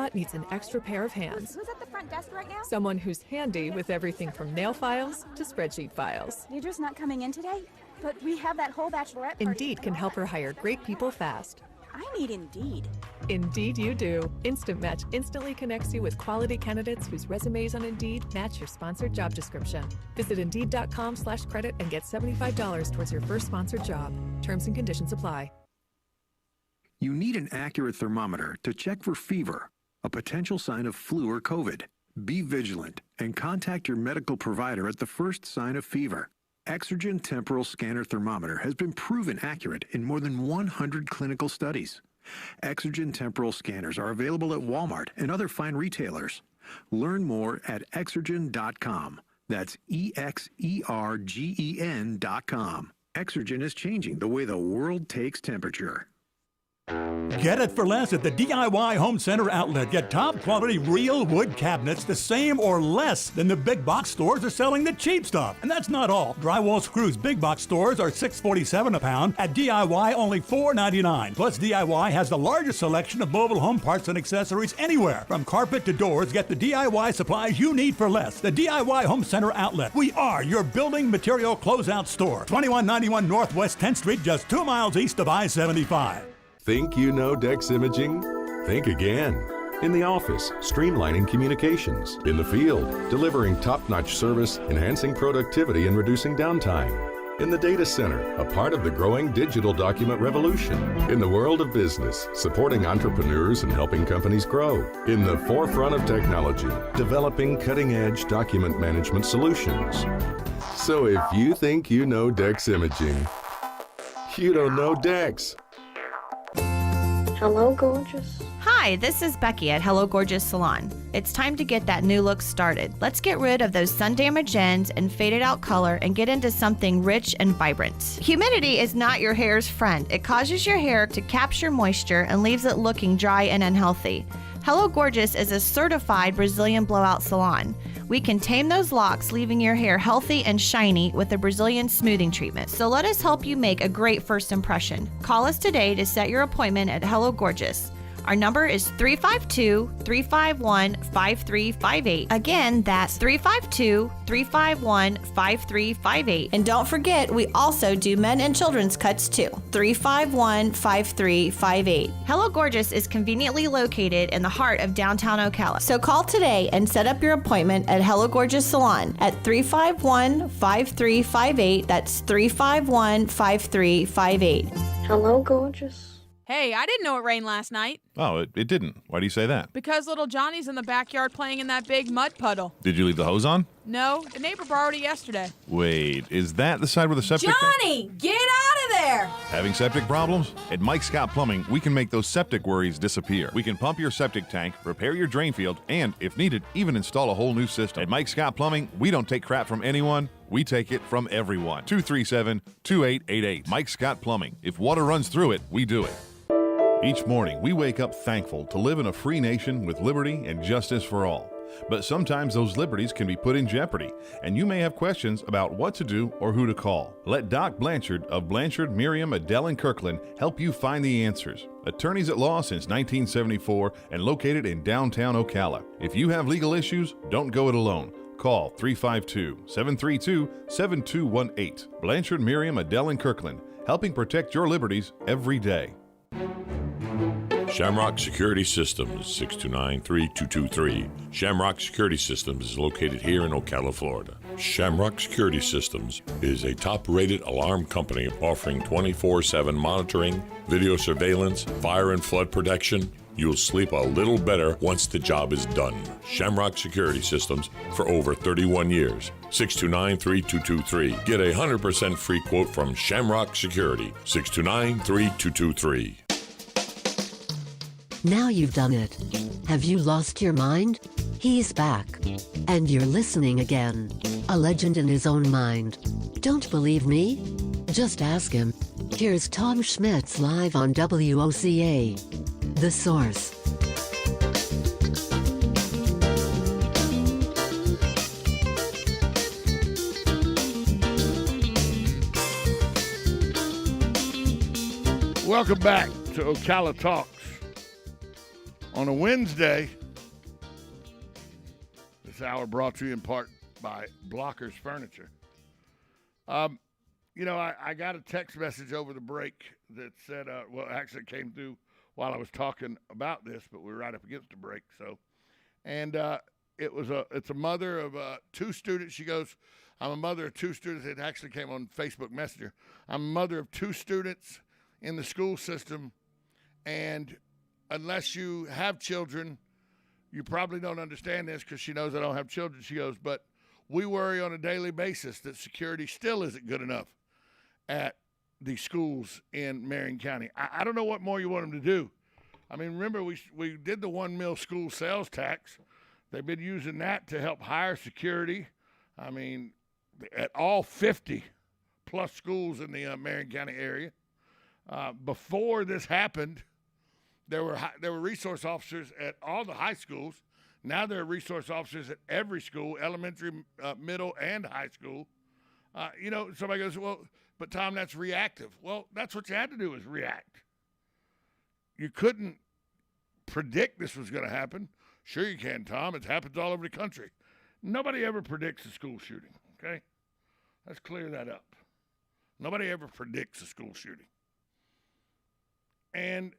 spot needs an extra pair of hands. Who's at the front desk right now? Someone who's handy with everything from nail files to spreadsheet files. Deidre's not coming in today, but we have that whole bachelorette party. Indeed can help her hire great people fast. I need Indeed. Indeed you do. Instant Match instantly connects you with quality candidates whose resumes on Indeed match your sponsored job description. Visit Indeed.com/credit and get $75 towards your first sponsored job. Terms and conditions apply. You need an accurate thermometer to check for fever, a potential sign of flu or COVID. Be vigilant and contact your medical provider at the first sign of fever. Exergen Temporal Scanner Thermometer has been proven accurate in more than 100 clinical studies. Exergen Temporal Scanners are available at Walmart and other fine retailers. Learn more at Exergen.com. That's EXERGEN.com. Exergen is changing the way the world takes temperature. Get it for less at the DIY Home Center outlet. Get top quality real wood cabinets the same or less than the big box stores are selling the cheap stuff. And that's not all. Drywall screws big box stores are $6.47 a pound. At DIY only $4.99. Plus DIY has the largest selection of mobile home parts and accessories anywhere. From carpet to doors, get the DIY supplies you need for less. The DIY Home Center outlet. We are your building material closeout store. 2191 Northwest 10th Street, just 2 miles east of I-75. Think you know Dex Imaging? Think again. In the office, streamlining communications. In the field, delivering top-notch service, enhancing productivity and reducing downtime. In the data center, a part of the growing digital document revolution. In the world of business, supporting entrepreneurs and helping companies grow. In the forefront of technology, developing cutting-edge document management solutions. So if you think you know Dex Imaging, you don't know Dex. Hello, gorgeous. Hi, this is Becky at Hello Gorgeous Salon. It's time to get that new look started. Let's get rid of those sun-damaged ends and faded out color and get into something rich and vibrant. Humidity is not your hair's friend. It causes your hair to capture moisture and leaves it looking dry and unhealthy. Hello Gorgeous is a certified Brazilian blowout salon. We can tame those locks, leaving your hair healthy and shiny with a Brazilian smoothing treatment. So let us help you make a great first impression. Call us today to set your appointment at Hello Gorgeous. Our number is 352-351-5358. Again, that's 352-351-5358. And don't forget, we also do men and children's cuts too. 351-5358. Hello Gorgeous is conveniently located in the heart of downtown Ocala. So call today and set up your appointment at Hello Gorgeous Salon at 351-5358. That's 351-5358. Hello, gorgeous. Hey, I didn't know it rained last night. Oh, it didn't. Why do you say that? Because little Johnny's in the backyard playing in that big mud puddle. Did you leave the hose on? No, the neighbor borrowed it yesterday. Wait, is that the side where the septic... Johnny, get out of there! Having septic problems? At Mike Scott Plumbing, we can make those septic worries disappear. We can pump your septic tank, repair your drain field, and, if needed, even install a whole new system. At Mike Scott Plumbing, we don't take crap from anyone. We take it from everyone. 237-2888. Mike Scott Plumbing. If water runs through it, we do it. Each morning, we wake up thankful to live in a free nation with liberty and justice for all. But sometimes those liberties can be put in jeopardy, and you may have questions about what to do or who to call. Let Doc Blanchard of Blanchard, Miriam, Adele, and Kirkland help you find the answers. Attorneys at law since 1974 and located in downtown Ocala. If you have legal issues, don't go it alone. Call 352-732-7218. Blanchard, Miriam, Adele, and Kirkland, helping protect your liberties every day. Shamrock Security Systems, 629-3223. Shamrock Security Systems is located here in Ocala, Florida. Shamrock Security Systems is a top-rated alarm company offering 24/7 monitoring, video surveillance, fire and flood protection. You'll sleep a little better once the job is done. Shamrock Security Systems for over 31 years. 629-3223. Get a 100% free quote from Shamrock Security. 629-3223. Now you've done it. Have you lost your mind? He's back. And you're listening again. A legend in his own mind. Don't believe me? Just ask him. Here's Tom Schmitz live on WOCA. The Source. Welcome back to Ocala Talks. On a Wednesday, this hour brought to you in part by Blockers Furniture. I got a text message over the break that said, actually it came through while I was talking about this, but we were right up against the break. It's a mother of two students. She goes, I'm a mother of two students. It actually came on Facebook Messenger. I'm a mother of two students in the school system, and unless you have children, you probably don't understand this because she knows I don't have children. She goes, but we worry on a daily basis that security still isn't good enough at the schools in Marion County. I don't know what more you want them to do. I mean, remember, we did the 1 mil school sales tax. They've been using that to help hire security. I mean, at all 50 plus schools in the Marion County area. Before this happened, there were resource officers at all the high schools. Now there are resource officers at every school, elementary, middle, and high school. Somebody goes, well, but Tom, that's reactive. Well, that's what you had to do is react. You couldn't predict this was going to happen. Sure you can, Tom. It happens all over the country. Nobody ever predicts a school shooting, okay? Let's clear that up. Nobody ever predicts a school shooting. And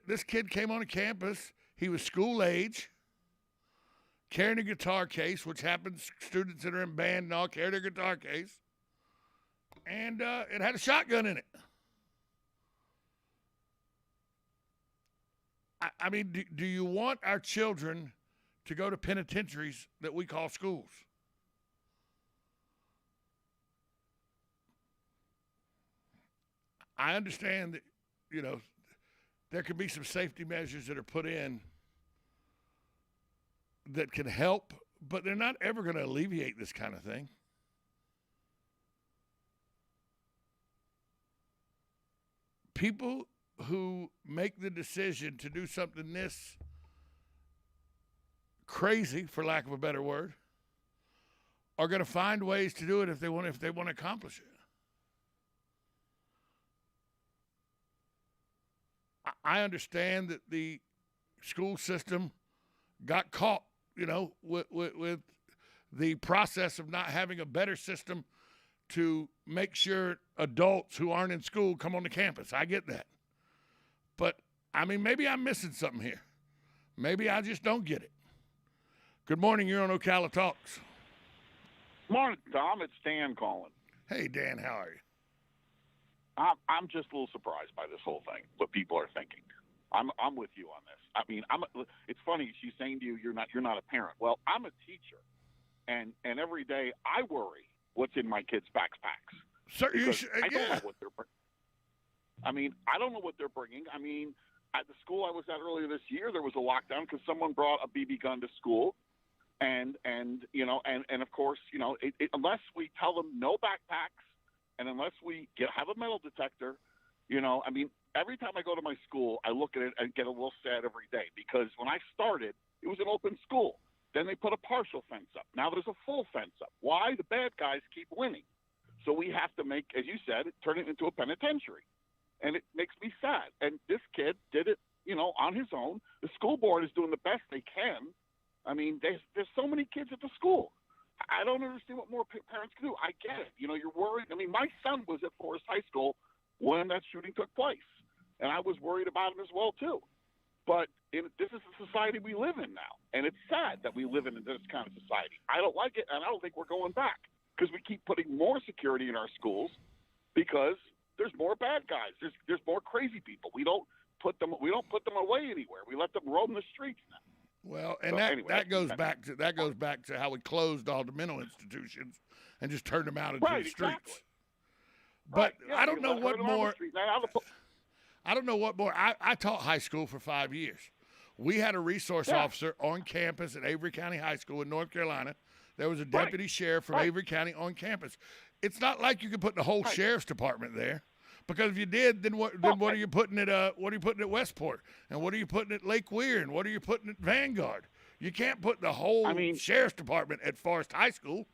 this kid came on a campus. He was school age, carrying a guitar case, which happens, students that are in band and all carry their guitar case. And it had a shotgun in it. I mean, do you want our children to go to penitentiaries that we call schools? I understand that, there can be some safety measures that are put in that can help, but they're not ever going to alleviate this kind of thing. People who make the decision to do something this crazy, for lack of a better word, are going to find ways to do it if they want to accomplish it. I understand that the school system got caught, with the process of not having a better system to make sure adults who aren't in school come on the campus. I get that. But, I mean, maybe I'm missing something here. Maybe I just don't get it. Good morning. You're on Ocala Talks. Morning, Tom. It's Dan calling. Hey, Dan. How are you? I'm just a little surprised by this whole thing, what people are thinking. I'm with you on this. I mean, it's funny she's saying to you, you're not a parent. Well, I'm a teacher, and every day I worry what's in my kids' backpacks. Sir, I don't know what they're bringing. I don't know what they're bringing. I mean, at the school I was at earlier this year, there was a lockdown because someone brought a BB gun to school, and of course, unless we tell them no backpacks, and unless we have a metal detector, every time I go to my school, I look at it and get a little sad every day because when I started, it was an open school. Then they put a partial fence up. Now there's a full fence up. Why? The bad guys keep winning. So we have to make, as you said, turn it into a penitentiary. And it makes me sad. And this kid did it, on his own. The school board is doing the best they can. I mean, there's so many kids at the school. I don't understand what more parents can do. I get it. You're worried. I mean, my son was at Forest High School when that shooting took place, and I was worried about him as well, too. But this is the society we live in now, and it's sad that we live in this kind of society. I don't like it, and I don't think we're going back because we keep putting more security in our schools because there's more bad guys. There's more crazy people. We don't put them away anywhere. We let them roam the streets now. Well, and that goes back to how we closed all the mental institutions and just turned them out into the streets. Exactly. But right, yeah, I don't know what more. I don't know what more. I taught high school for 5 years. We had a resource officer on campus at Avery County High School in North Carolina. There was a deputy sheriff from Avery County on campus. It's not like you could put the whole sheriff's department there. Because if you did, then what are you putting at Westport? And what are you putting at Lake Weir? And what are you putting at Vanguard? You can't put the whole sheriff's department at Forest High School.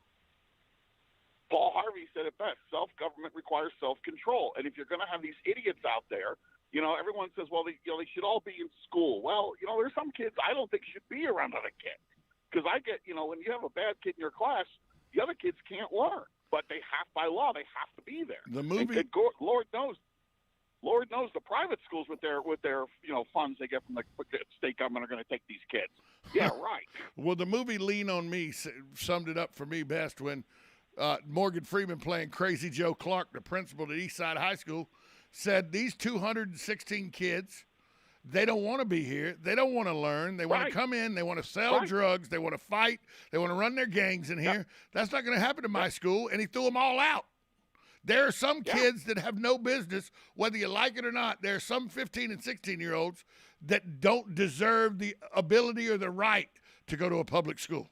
Paul Harvey said it best. Self-government requires self-control. And if you're going to have these idiots out there everyone says, well, they should all be in school. Well, there's some kids I don't think should be around other kids, because I get, when you have a bad kid in your class, the other kids can't learn, but they have, by law, they have to be there. The movie, and Lord knows the private schools with their funds they get from the state government are going to take these kids. Yeah, right. Well, the movie Lean on Me summed it up for me best when Morgan Freeman, playing Crazy Joe Clark, the principal at Eastside High School, said these 216 kids, they don't want to be here. They don't want to learn. They want to come in. They want to sell drugs. They want to fight. They want to run their gangs in here. That's not going to happen in my school, and he threw them all out. There are some kids that have no business, whether you like it or not. There are some 15 and 16-year-olds that don't deserve the ability or the right to go to a public school.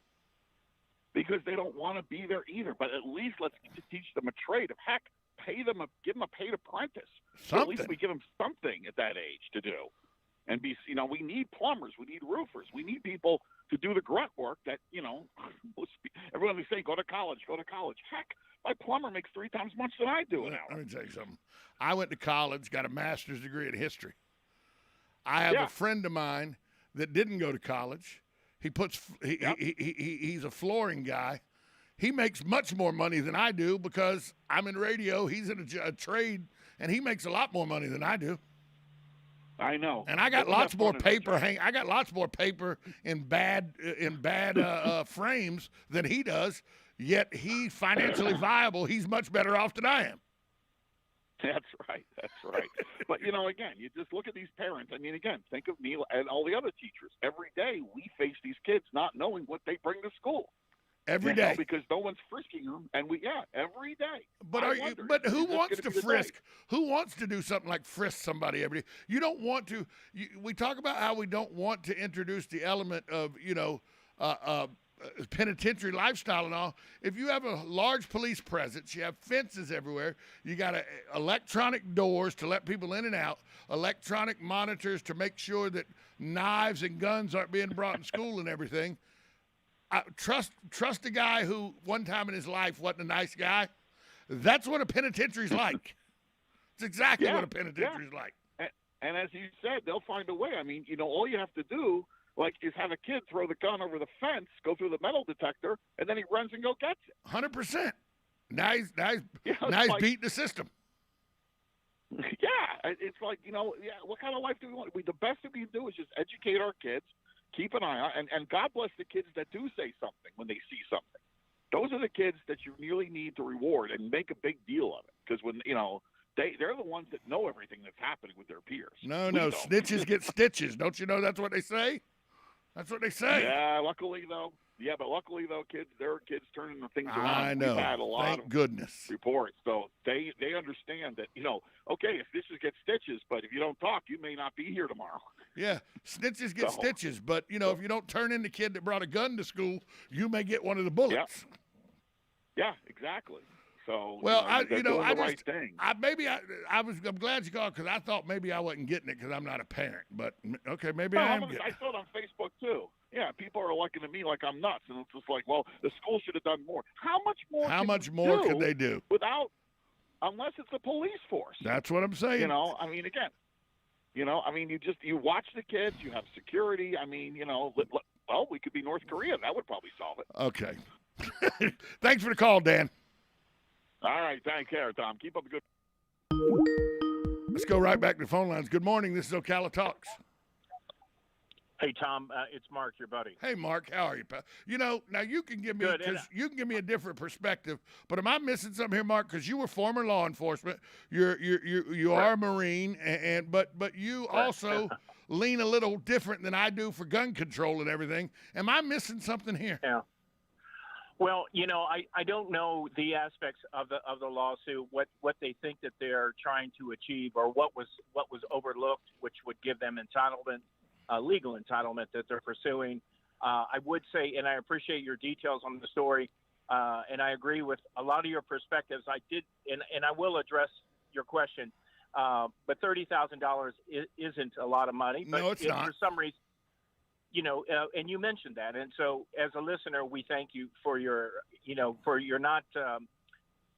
Because they don't want to be there either. But at least let's teach them a trade. Heck, give them a paid apprentice. So at least we give them something at that age to do. And we need plumbers, we need roofers, we need people to do the grunt work that, everyone they say, go to college. Heck, my plumber makes 3 times much than I do an hour. Let me tell you something. I went to college, got a master's degree in history. I have a friend of mine that didn't go to college. He's a flooring guy. He makes much more money than I do because I'm in radio. He's in a trade, and he makes a lot more money than I do. I know. And I got lots more paper. I got lots more paper in bad frames than he does. Yet he's financially viable. He's much better off than I am. That's right. But, again, you just look at these parents. I mean, again, think of me and all the other teachers. Every day we face these kids not knowing what they bring to school. Every day. Because no one's frisking them. And every day. But who wants to frisk? Who wants to do something like frisk somebody every day? You don't want to. We talk about how we don't want to introduce the element of, penitentiary lifestyle and all. If you have a large police presence, you have fences everywhere, you got electronic doors to let people in and out, electronic monitors to make sure that knives and guns aren't being brought in school and everything. Trust a guy who one time in his life wasn't a nice guy. That's what a penitentiary's like. It's exactly what a penitentiary's like. And as you said, they'll find a way. I mean, all you have to do is have a kid throw the gun over the fence, go through the metal detector, and then he runs and go gets it. 100%. Now he's beating the system. Yeah, it's like, what kind of life do we want? The best thing we can do is just educate our kids, keep an eye on, and God bless the kids that do say something when they see something. Those are the kids that you really need to reward and make a big deal of it, because when, they're the ones that know everything that's happening with their peers. No, snitches get stitches. Don't you know that's what they say? That's what they say. Yeah, luckily though, kids, there are kids turning the things around. I know. We've had a lot of goodness reports, so they understand that okay, if stitches get stitches, but if you don't talk, you may not be here tomorrow. Yeah, snitches get stitches, but if you don't turn in the kid that brought a gun to school, you may get one of the bullets. Yeah, exactly. So I'm glad you called because I thought maybe I wasn't getting it because I'm not a parent. But okay, maybe I am. I saw it on Facebook too. Yeah, people are looking at me like I'm nuts, and it's just like, well, the school should have done more. How much more? How much more could they do unless it's a police force? That's what I'm saying. You watch the kids. You have security. I mean, we could be North Korea. That would probably solve it. Okay. Thanks for the call, Dan. All right, take care, Tom. Keep up the good. Let's go right back to the phone lines. Good morning. This is Ocala Talks. Hey, Tom. It's Mark, your buddy. Hey, Mark. How are you, pal? Now you can give me you can give me a different perspective. But am I missing something here, Mark? Because you were former law enforcement. You are a Marine, but you also lean a little different than I do for gun control and everything. Am I missing something here? Yeah. Well, I don't know the aspects of the lawsuit, what they think that they're trying to achieve, or what was overlooked, which would give them entitlement, legal entitlement that they're pursuing. I would say, and I appreciate your details on the story, and I agree with a lot of your perspectives. I did, and I will address your question, but $30,000 isn't a lot of money. But no, it's not. For some reason. And you mentioned that, and so as a listener, we thank you for your, for your not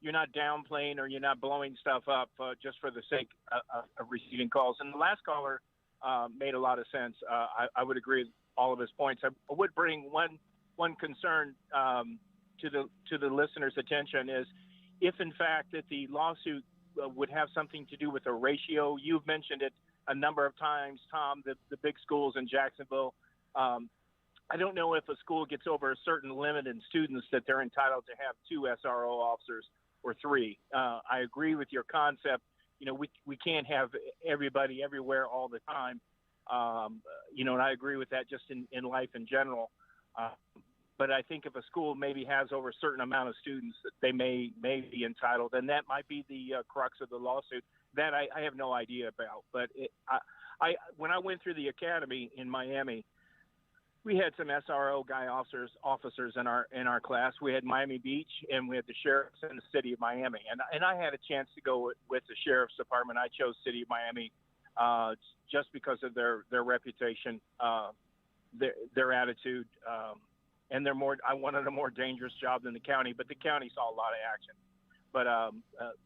you're not downplaying or you're not blowing stuff up just for the sake of receiving calls. And the last caller made a lot of sense. I would agree with all of his points. I would bring one concern to the listener's attention is if, in fact, that the lawsuit would have something to do with a ratio. You've mentioned it a number of times, Tom, the big schools in Jacksonville. I don't know if a school gets over a certain limit in students that they're entitled to have 2 SRO officers or 3. I agree with your concept. We can't have everybody everywhere all the time. And I agree with that just in life in general. But I think if a school maybe has over a certain amount of students that they may be entitled, and that might be the crux of the lawsuit. That I have no idea about. But when I went through the academy in Miami, we had some SRO guy officers in our class. We had Miami Beach, and we had the sheriffs in the city of Miami. And I had a chance to go with the sheriff's department. I chose city of Miami just because of their reputation, their attitude, and I wanted a more dangerous job than the county. But the county saw a lot of action, but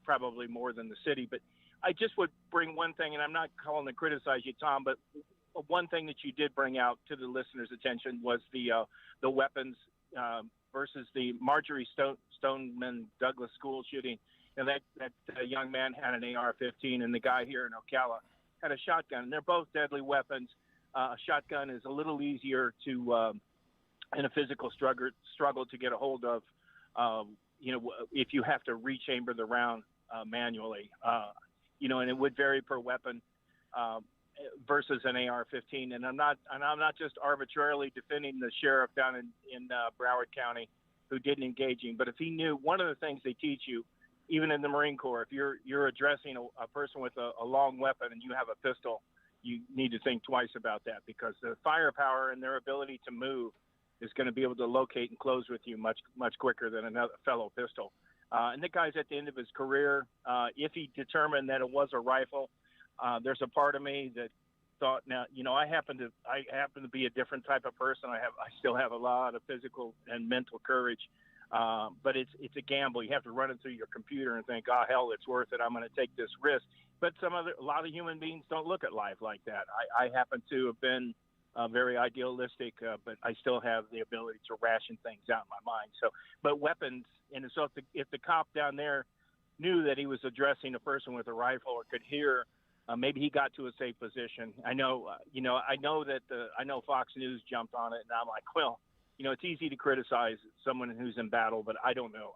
probably more than the city. But I just would bring one thing, and I'm not calling to criticize you, Tom, but one thing that you did bring out to the listener's attention was the weapons versus the Marjorie Stoneman Douglas school shooting. And that young man had an AR-15, and the guy here in Ocala had a shotgun. And they're both deadly weapons. A shotgun is a little easier to, in a physical struggle to get a hold of, if you have to rechamber the round manually. And it would vary per weapon. Versus an AR-15, and I'm not just arbitrarily defending the sheriff down in Broward County who didn't engage him, but if he knew, one of the things they teach you, even in the Marine Corps, if you're addressing a person with a long weapon and you have a pistol, you need to think twice about that, because the firepower and their ability to move is going to be able to locate and close with you much quicker than another fellow pistol. And the guy's at the end of his career. If he determined that it was a rifle, there's a part of me that thought, now, I happen to be a different type of person. I still have a lot of physical and mental courage, but it's a gamble. You have to run it through your computer and think, hell, it's worth it. I'm going to take this risk. But a lot of human beings don't look at life like that. I happen to have been very idealistic, but I still have the ability to ration things out in my mind. So, but weapons, and so if the cop down there knew that he was addressing a person with a rifle or could hear. Maybe he got to a safe position. I know Fox News jumped on it, and I'm like, well, it's easy to criticize someone who's in battle, but I don't know.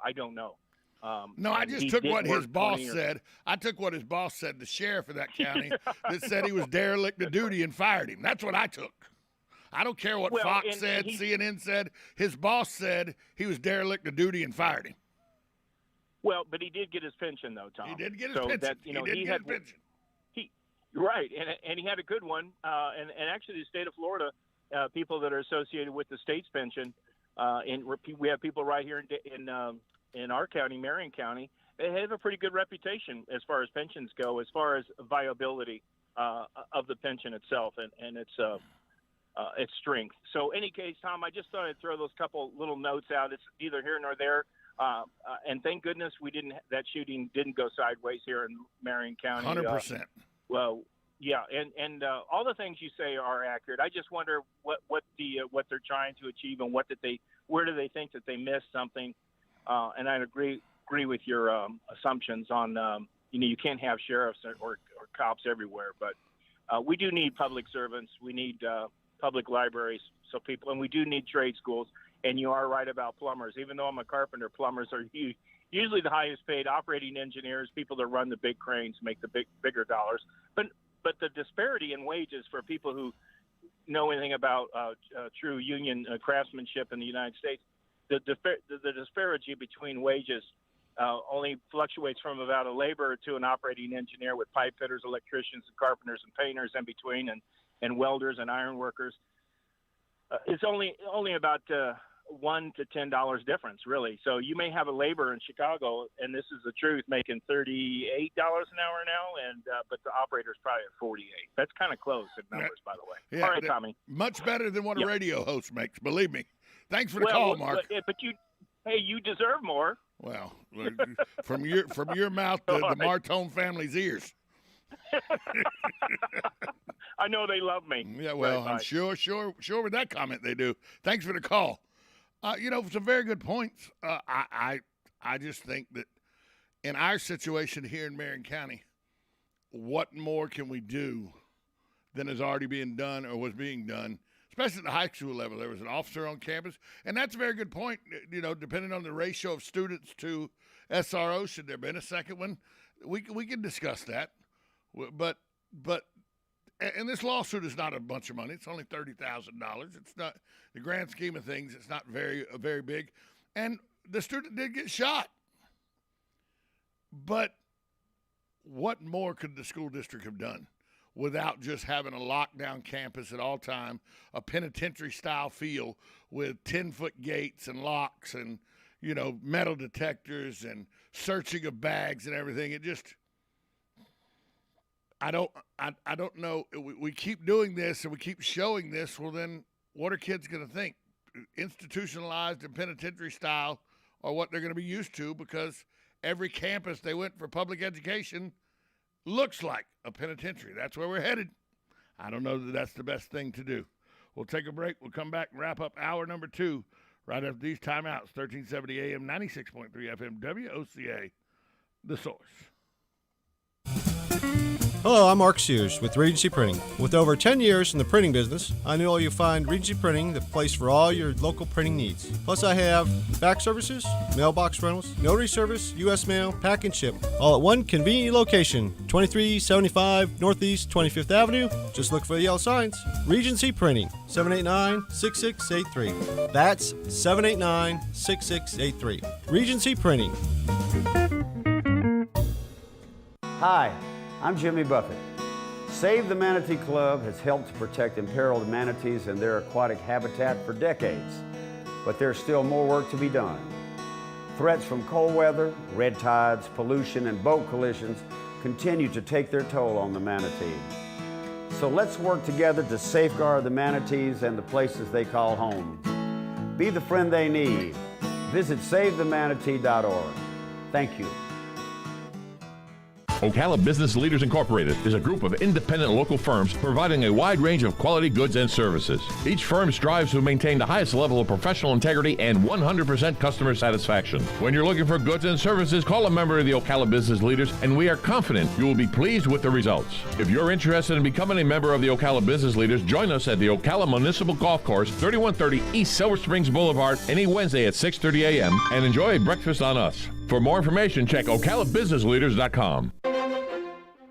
No, I just took what his boss said. I took what his boss said, the sheriff of that county, that said he was derelict of duty and fired him. That's what I took. I don't care what Fox said, CNN said. His boss said he was derelict of duty and fired him. Well, but he did get his pension, though, Tom. He did get his pension. He did get his pension. Right, and he had a good one. And actually, the state of Florida, people that are associated with the state's pension, and we have people right here in our county, Marion County, they have a pretty good reputation as far as pensions go, as far as viability of the pension itself and its strength. So, any case, Tom, I just thought I'd throw those couple little notes out. It's neither here nor there. And thank goodness that shooting didn't go sideways here in Marion County. 100%. Well, yeah, and all the things you say are accurate. I just wonder what they're trying to achieve and where do they think that they missed something? And I agree with your assumptions on you can't have sheriffs or cops everywhere, but we do need public servants. We need public libraries, and we do need trade schools. And you are right about plumbers. Even though I'm a carpenter, plumbers are usually the highest paid. Operating engineers, people that run the big cranes, make the bigger dollars. But the disparity in wages for people who know anything about true union craftsmanship in the United States, the disparity between wages only fluctuates from about a laborer to an operating engineer, with pipe fitters, electricians, and carpenters and painters in between, and welders and iron workers. It's only about $1 to $10 difference, really. So you may have a laborer in Chicago, and this is the truth, making $38 an hour now, but the operator's probably at $48. That's kind of close in numbers, by the way. Yeah, all right, Tommy. Much better than what a radio host makes, believe me. Thanks for the call, Mark. But you deserve more. Well, from your mouth to the Martone family's ears. I know they love me. Yeah, well, I'm sure with that comment they do. Thanks for the call. Some very good points. I just think that in our situation here in Marion County, what more can we do than is already being done or was being done, especially at the high school level? There was an officer on campus, and that's a very good point. Depending on the ratio of students to SRO, should there have been a second one? We can discuss that. But and this lawsuit is not a bunch of money. It's only $30,000. It's not, the grand scheme of things, it's not very big. And the student did get shot. But what more could the school district have done without just having a lockdown campus at all time, a penitentiary-style feel with 10-foot gates and locks and, metal detectors and searching of bags and everything? It just, I don't know. We keep doing this and we keep showing this. Well, then what are kids going to think? Institutionalized and penitentiary style are what they're going to be used to, because every campus they went for public education looks like a penitentiary. That's where we're headed. I don't know that that's the best thing to do. We'll take a break. We'll come back and wrap up hour number 2 right after these timeouts. 1370 AM, 96.3 FM, WOCA, The Source. Hello, I'm Mark Sears with Regency Printing. With over 10 years in the printing business, I know you'll find Regency Printing the place for all your local printing needs. Plus, I have fax services, mailbox rentals, notary service, U.S. mail, pack and ship, all at one convenient location, 2375 Northeast 25th Avenue. Just look for the yellow signs. Regency Printing, 789-6683. That's 789-6683. Regency Printing. Hi, I'm Jimmy Buffett. Save the Manatee Club has helped to protect imperiled manatees and their aquatic habitat for decades, but there's still more work to be done. Threats from cold weather, red tides, pollution, and boat collisions continue to take their toll on the manatee. So let's work together to safeguard the manatees and the places they call home. Be the friend they need. Visit SaveTheManatee.org. Thank you. Ocala Business Leaders Incorporated is a group of independent local firms providing a wide range of quality goods and services. Each firm strives to maintain the highest level of professional integrity and 100% customer satisfaction. When you're looking for goods and services, call a member of the Ocala Business Leaders, and we are confident you will be pleased with the results. If you're interested in becoming a member of the Ocala Business Leaders, join us at the Ocala Municipal Golf Course, 3130 East Silver Springs Boulevard, any Wednesday at 6:30 a.m. and enjoy a breakfast on us. For more information, check OcalaBusinessLeaders.com.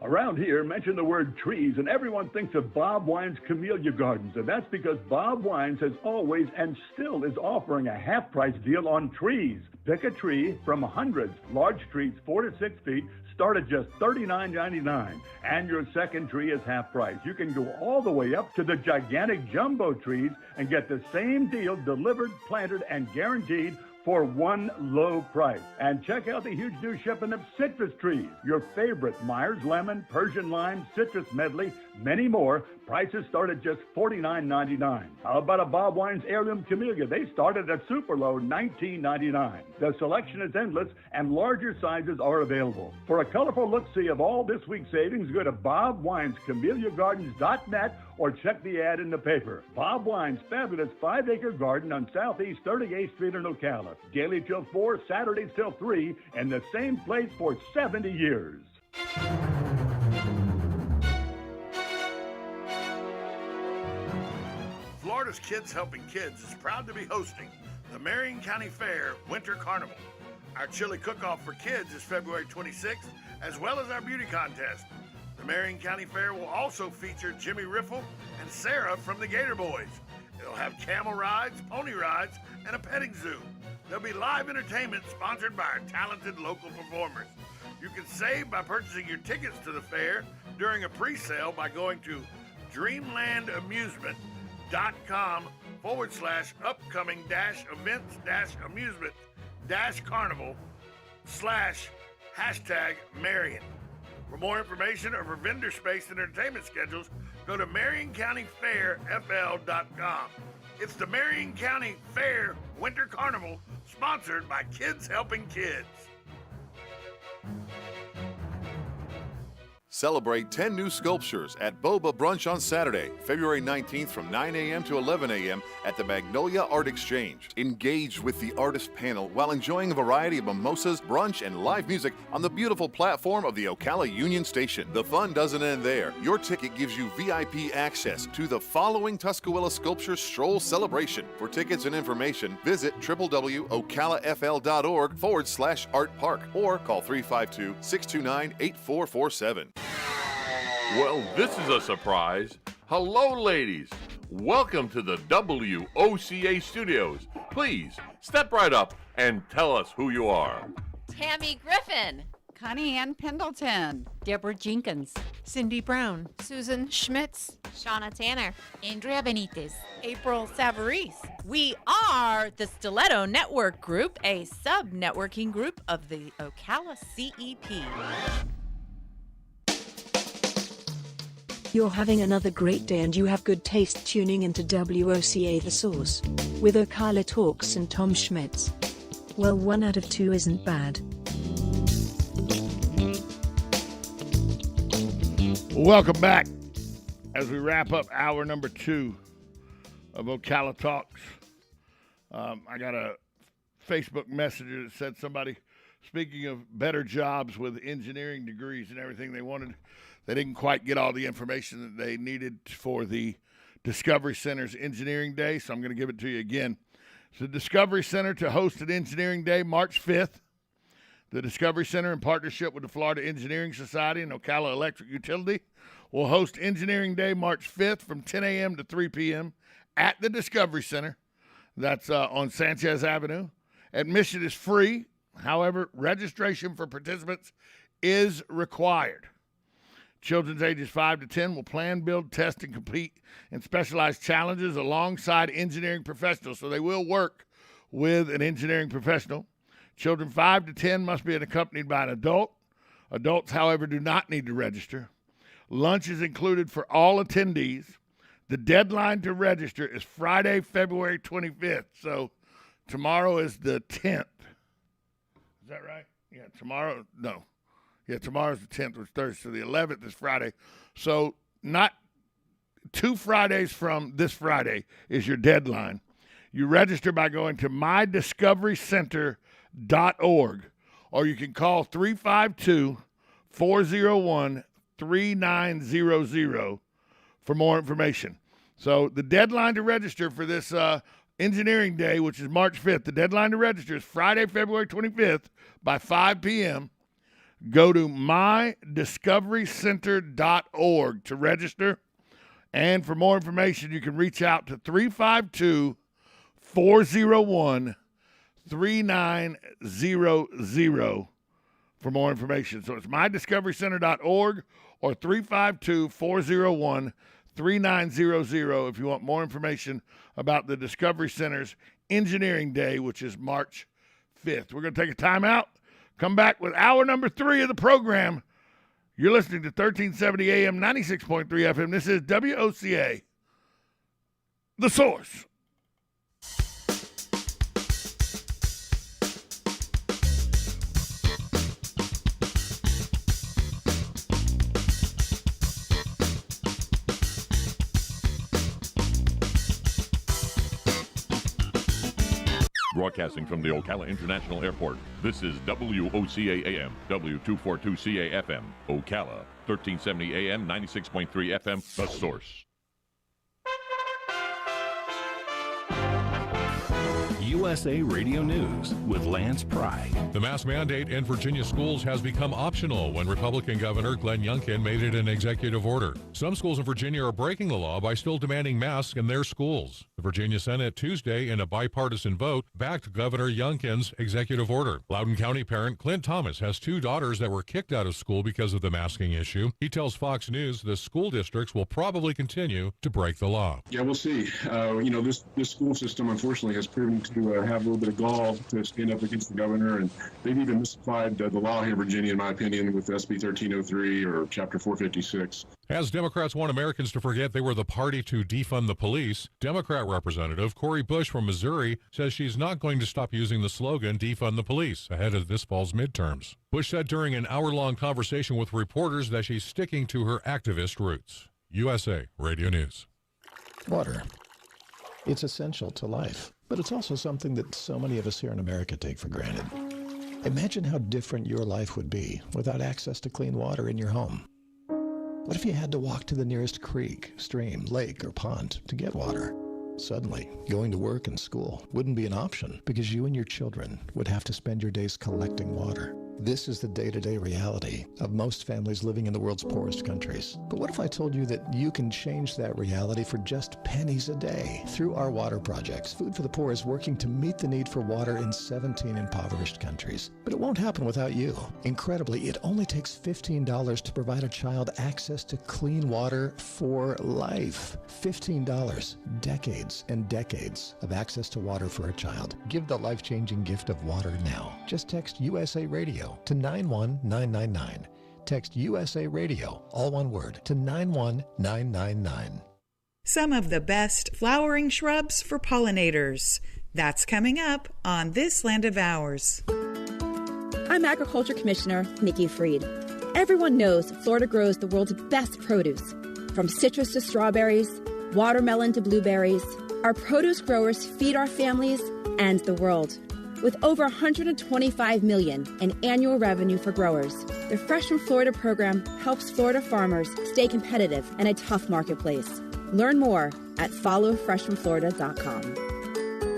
Around here, mention the word trees, and everyone thinks of Bob Wine's Camellia Gardens, and that's because Bob Wines has always and still is offering a half-price deal on trees. Pick a tree from hundreds. Large trees, 4 to 6 feet, start at just $39.99, and your second tree is half price. You can go all the way up to the gigantic jumbo trees and get the same deal delivered, planted, and guaranteed for one low price. And check out the huge new shipment of citrus trees. Your favorite Myers Lemon, Persian Lime, Citrus Medley, many more. Prices start at just $49.99. How about a Bob Wine's Heirloom Camellia? They started at super low, $19.99. The selection is endless and larger sizes are available. For a colorful look-see of all this week's savings, go to BobWinesCameliaGardens.net or check the ad in the paper. Bob Wine's fabulous 5-acre garden on Southeast 38th Street in Ocala. Daily till 4, Saturdays till 3, and the same place for 70 years. Florida's Kids Helping Kids is proud to be hosting the Marion County Fair Winter Carnival. Our chili cook-off for kids is February 26th, as well as our beauty contest. The Marion County Fair will also feature Jimmy Riffle and Sarah from the Gator Boys. It'll have camel rides, pony rides, and a petting zoo. There'll be live entertainment sponsored by our talented local performers. You can save by purchasing your tickets to the fair during a pre-sale by going to dreamland.com/upcoming-events-amusement-carnival/#Marion. For more information or for vendor space and entertainment schedules, go to MarionCountyFairFL.com. It's the Marion County Fair Winter Carnival, sponsored by Kids Helping Kids. Celebrate 10 new sculptures at Boba Brunch on Saturday, February 19th from 9 a.m. to 11 a.m. at the Magnolia Art Exchange. Engage with the artist panel while enjoying a variety of mimosas, brunch, and live music on the beautiful platform of the Ocala Union Station. The fun doesn't end there. Your ticket gives you VIP access to the following Tuscarora Sculpture Stroll celebration. For tickets and information, visit www.ocalafl.org/artpark or call 352-629-8447. Well, this is a surprise. Hello, ladies. Welcome to the WOCA studios. Please step right up and tell us who you are. Tammy Griffin. Connie Ann Pendleton. Deborah Jenkins. Cindy Brown. Susan Schmitz. Shauna Tanner. Andrea Benitez. April Savarese. We are the Stiletto Network Group, a sub-networking group of the Ocala CEP. You're having another great day and you have good taste tuning into WOCA The Source with Ocala Talks and Tom Schmitz. Well, 1 out of 2 isn't bad. Welcome back as we wrap up hour number 2 of Ocala Talks. I got a Facebook messenger that said somebody, speaking of better jobs with engineering degrees and everything they didn't quite get all the information that they needed for the Discovery Center's Engineering Day, so I'm going to give it to you again. So the Discovery Center to host an Engineering Day March 5th. The Discovery Center, in partnership with the Florida Engineering Society and Ocala Electric Utility, will host Engineering Day March 5th from 10 a.m. to 3 p.m. at the Discovery Center. That's on Sanchez Avenue. Admission is free. However, registration for participants is required. Children's ages 5 to 10 will plan, build, test, and compete in specialized challenges alongside engineering professionals. So they will work with an engineering professional. Children 5 to 10 must be accompanied by an adult. Adults, however, do not need to register. Lunch is included for all attendees. The deadline to register is Friday, February 25th. So tomorrow is the 10th. Is that right? Yeah, tomorrow, no. Yeah, tomorrow's the 10th, which is Thursday, so the 11th is Friday. So not 2 Fridays from this Friday is your deadline. You register by going to mydiscoverycenter.org, or you can call 352-401-3900 for more information. So the deadline to register for this Engineering Day, which is March 5th, the deadline to register is Friday, February 25th by 5 p.m. Go to mydiscoverycenter.org to register. And for more information, you can reach out to 352-401-3900 for more information. So it's mydiscoverycenter.org or 352-401-3900 if you want more information about the Discovery Center's Engineering Day, which is March 5th. We're going to take a time out. Come back with hour number 3 of the program. You're listening to 1370 AM, 96.3 FM. This is WOCA, The Source. Broadcasting from the Ocala International Airport, this is WOCA AM, W242CA FM, Ocala, 1370 AM, 96.3 FM, The Source. USA Radio News with Lance Pry. The mask mandate in Virginia schools has become optional when Republican Governor Glenn Youngkin made it an executive order. Some schools in Virginia are breaking the law by still demanding masks in their schools. The Virginia Senate Tuesday, in a bipartisan vote, backed Governor Youngkin's executive order. Loudoun County parent Clint Thomas has 2 daughters that were kicked out of school because of the masking issue. He tells Fox News the school districts will probably continue to break the law. Yeah, we'll see. This school system, unfortunately, has proven to have a little bit of gall to stand up against the governor, and they've even misapplied the law here in Virginia, in my opinion, with SB 1303 or Chapter 456. As Democrats want Americans to forget they were the party to defund the police, Democrat Representative Cori Bush from Missouri says she's not going to stop using the slogan defund the police ahead of this fall's midterms. Bush said during an hour-long conversation with reporters that she's sticking to her activist roots. USA Radio News. Water. It's essential to life, but it's also something that so many of us here in America take for granted. Imagine how different your life would be without access to clean water in your home. What if you had to walk to the nearest creek, stream, lake, or pond to get water? Suddenly, going to work and school wouldn't be an option because you and your children would have to spend your days collecting water. This is the day-to-day reality of most families living in the world's poorest countries. But what if I told you that you can change that reality for just pennies a day? Through our water projects, Food for the Poor is working to meet the need for water in 17 impoverished countries. But it won't happen without you. Incredibly, it only takes $15 to provide a child access to clean water for life. $15, decades and decades of access to water for a child. Give the life-changing gift of water now. Just text USA Radio to 91999. Text USA Radio, all one word, to 91999. Some of the best flowering shrubs for pollinators. That's coming up on This Land of Ours. I'm Agriculture Commissioner Nikki Freed. Everyone knows Florida grows the world's best produce. From citrus to strawberries, watermelon to blueberries, our produce growers feed our families and the world. With over $125 million in annual revenue for growers, the Fresh from Florida program helps Florida farmers stay competitive in a tough marketplace. Learn more at followfreshfromflorida.com.